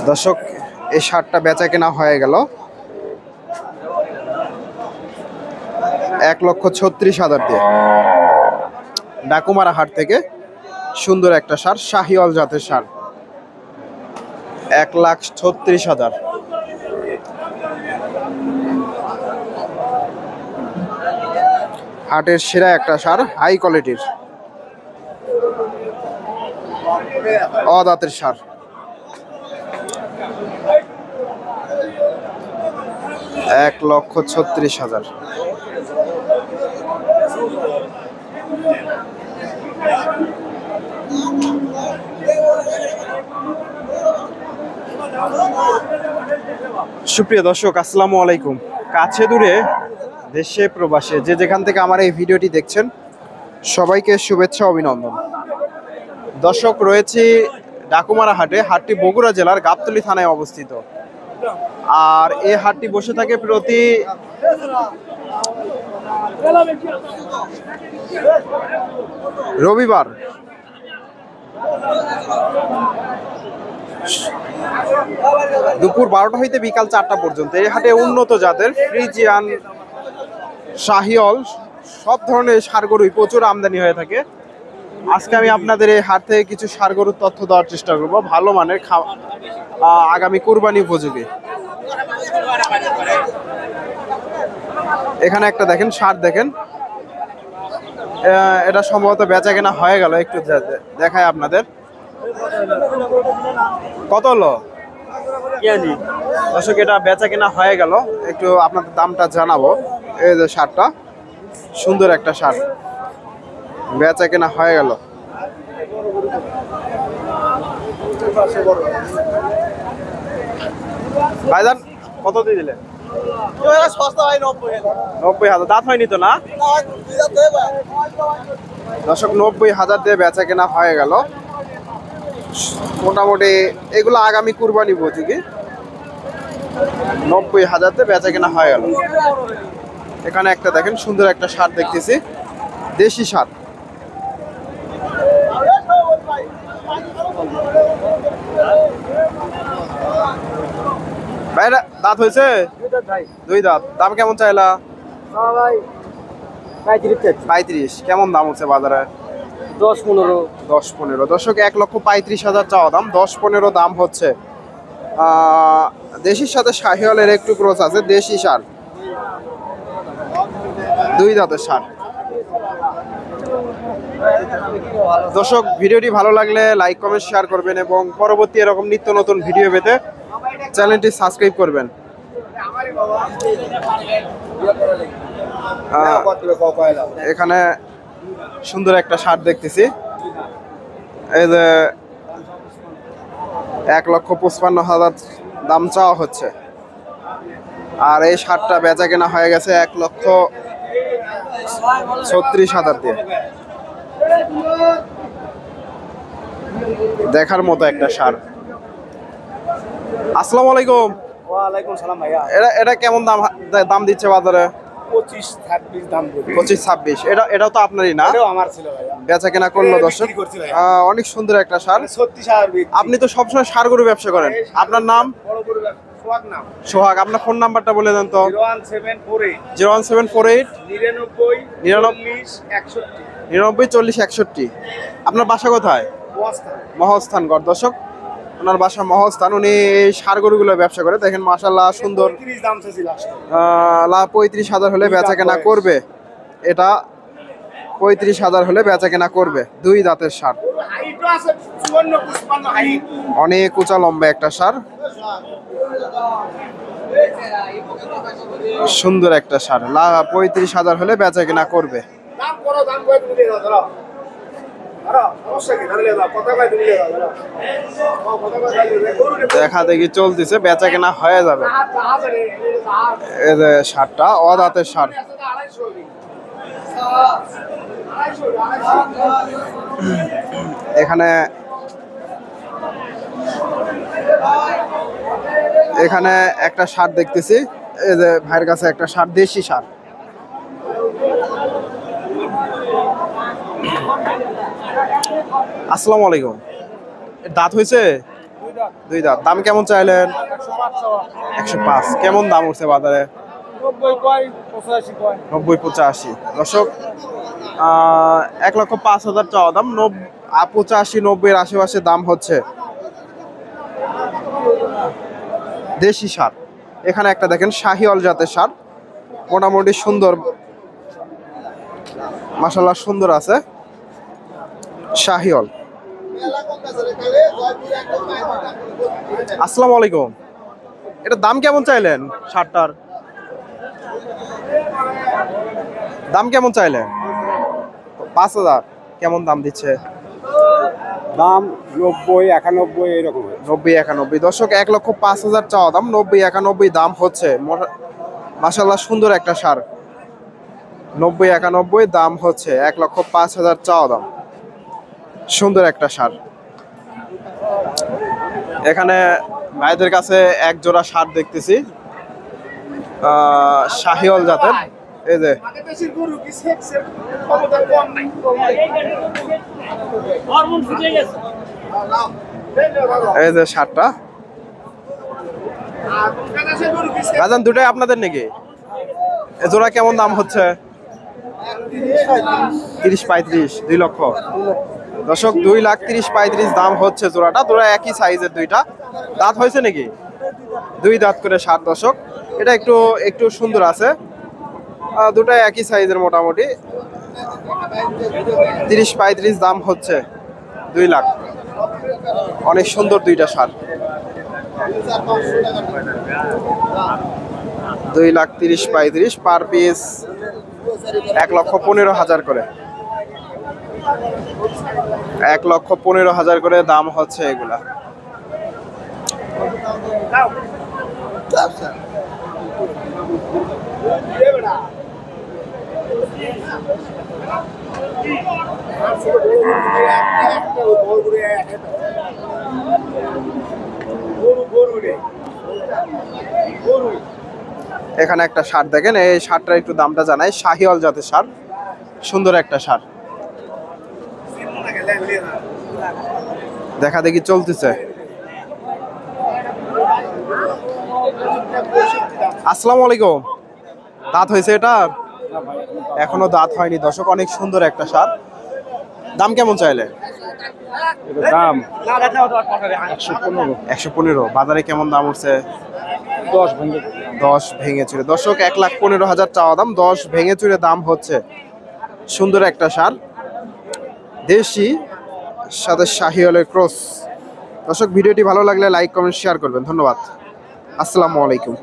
দর্শক এই শার্টটা বেচা কেনা হয়ে গেল 1,36,000 দিয়ে। ডাকুমারা হাট থেকে সুন্দর একটা শার্ট, শাহিওয়াল জাতের শার্ট, 1,36,000। হাটের সেরা একটা শার্ট, হাই কোয়ালিটির অদাঁতের শার্ট। এক লক্ষ 36,000। সুপ্রিয় দর্শক, আসসালামু আলাইকুম। কাছে দূরে দেশে প্রবাসে যে যেখান থেকে আমার এই ভিডিওটি দেখছেন সবাইকে শুভেচ্ছা অভিনন্দন। দর্শক, রয়েছি ডাকুমারা হাটে। হাটটি বগুড়া জেলার গাবতলী থানায় অবস্থিত। আর এই হাটটি বসে থাকে প্রতি রবিবার। দুপুর 12টা হইতে বিকাল 4টা পর্যন্ত। এই হাটে উন্নত জাতের ফ্রিজিয়ান, শাহিওয়াল সব ধরনের ষাঁড় গরুই প্রচুর আমদানি হয়ে থাকে। আজকে আমি আপনাদের এই হাট থেকে কিছু ষাঁড় গরুর তথ্য দেওয়ার চেষ্টা করব, ভালো মানের, আগামী কুরবানি উপযোগী। এখানে একটা দেখেন ষাঁড়, দেখেন এটা সম্ভবত বেচা কেনা হয়ে গেল। একটু দেখায় আপনাদের। কত হলো দর্শক? এটা বেচা কেনা হয়ে গেল, একটু আপনাদের দামটা জানাবো। এই যে শার্টটা, সুন্দর একটা শার্ট, বেচা কেনা হয়ে গেল। ভাইজান কত দিয়ে দিলেন? 90,000। দাঁত হয়নি তো না দর্শক? 90,000 দিয়ে বেচা কেনা হয়ে গেল। মোটামুটি এগুলো আগামী কুরবানি উপযোগী। 90,000 দিয়ে বেচা কেনা হয়ে গেল। এখানে একটা দেখেন সুন্দর একটা শার্ট দেখতেছি, দেশি শার্ট। ভাইরা দাঁত হয়েছে? 2 দাঁত। দাম কেমন চাইলা? 35। কেমন দাম হচ্ছে বাজারে? 10-15। দর্শক, 1,35,000 চাওয়া দাম, 10-15 দাম হচ্ছে। দেশির সাথে শাহিওয়ালের একটু ক্রস আছে। দেশি ষাঁড়, 2 দাঁতের ষাঁড়। দর্শক, ভিডিওটি ভালো লাগলে লাইক, কমেন্ট, শেয়ার করবেন এবং পরবর্তী এরকম নিত্য নতুন ভিডিও পেতে চ্যানেলটি সাবস্ক্রাইব করবেন। এখানে সুন্দর একটা শার্ট দেখতেছি, এই যে 1,55,000 দাম চাওয়া হচ্ছে। আর এই শার্টটা বেচা কেনা হয়ে গেছে 1,36,000 দিয়ে। দেখার মতো একটা শার্ট। আসসালামু আলাইকুম। ওয়ালাইকুম সালাম ভাইয়া। এটা কেমন দাম দিচ্ছে বাজারে? 25-26 দাম বলি। 25-26। এটাও তো আপনারই না? এটাও আমার ছিল ভাইয়া। বেচা কেনা করলো দর্শক। অনেক সুন্দর একটা শার্ট। 36 ষাঁড় বিক্রি। আপনি তো সবসময় ষাঁড় গরু ব্যবসা করেন। আপনার নাম? বড় গরু সোহাগ নাম। সোহাগ। আপনার ফোন নাম্বারটা বলে দেন তো। 01748 01748 99 40 61। 99 40 61। আপনার বাসা কোথায়? মহস্থানগড়। দর্শক, ওনার বাসা মহস্থান। উনি এই ষাঁড় গরুগুলো ব্যবসা করে। দেখেন মাশাআল্লাহ সুন্দর। 30 দাম চাইছি লাস্ট। 35,000 হলে বেচা কেনা করবে। এটা 35,000 হলে বেচা কেনা করবে। 2 দাঁতের ষাঁড়, হাইটও আছে 54-55 হাইট। অনেক উঁচা লম্বা একটা ষাঁড়, সুন্দর একটা ষাঁড়। 35,000 হলে বেচা কেনা করবে। দাম করো, দাম কই তুমি দিয়ে দাও ধরো। সমস্যা কি? ধরে দাও, কত কই তুমি দিয়ে দাও ধরো। কত কই দিয়ে দেখা দেখি চলতেছে, বেচা কেনা হয়ে যাবে। এই যে ষাঁড়টা অদাঁতের ষাঁড়। এখানে একটা ষাঁড় দেখতেছি, এই যে ভাইয়ের কাছে একটা ষাঁড়, দেশি ষাঁড়। আসসালামু আলাইকুম। দাঁত হয়েছে? দুই দাঁত। দাম কেমন চাইলেন? 105। কেমন দাম উঠছে বাজারে? 90-85। দর্শক 1,05,000 চাওয়া দাম, 85-90 আশেপাশে দাম হচ্ছে। দেশি সার। এখানে একটা দেখেন শাহিওয়াল জাতের সার, মোটামুটি সুন্দর, মাশাআল্লাহ সুন্দর আছে শাহিওয়াল। আসসালামু আলাইকুম। এটা দাম কেমন চাইলেন? সারটার দাম কেমন চাইলেন? 5,000। কেমন দাম দিচ্ছে? দাম 90-91 এরকম। 90-91। দর্শক 1,05,000 চাওয়া দাম, 90-91 দাম হচ্ছে। মাশাআল্লাহ সুন্দর একটা সার, 90-91 দাম হচ্ছে, 1,05,000 চাওয়া দাম, সুন্দর একটা সার। এখানে ভাইদের কাছে এক জোড়া সার দেখতেছি শাহিওয়াল জাতের। এই যে এই যে সারটা রাজান, দুটাই আপনাদের নাকি? এ জোড়া কেমন দাম হচ্ছে? 30-35, 2 লক্ষ। দর্শক 2,30,35 দাম হচ্ছে জোড়াটা। জোড়া একই সাইজের দুইটা। দাঁত হয়েছে নাকি? 2 দাঁত করে সার। দর্শক এটা একটু একটু সুন্দর আছে, দুটাই একই সাইজের মোটামুটি। 30-35 দাম হচ্ছে, 2 লাখ। অনেক সুন্দর দুইটা সার। 2,30,35 পার পিস 1,15,000 করে, 1,15,000 করে দাম হচ্ছে এগুলা। এখানে একটা সার দেখেন, এই সারটার একটু দামটা জানাই। শাহিওয়াল জাতের সার, সুন্দর একটা সার, দেখা দেখি চলতেছে। আসসালামু আলাইকুম। দাঁত হয়েছে এটা? এখনো দাঁত হয়নি। দর্শক অনেক সুন্দর একটা সার। দাম কেমন চাইলে? দাম 115। বাজারে কেমন দাম উঠছে? 10 ভেঙে চুরে। দর্শক 1,15,000 চাওয়া দাম, 10 ভেঙে চুরে দাম হচ্ছে। সুন্দর একটা সার, দেশি সাথে শাহিওয়ালের ক্রস। দর্শক ভিডিওটি ভালো লাগলে লাইক কমেন্ট শেয়ার করবেন। ধন্যবাদ। আসসালামু আলাইকুম।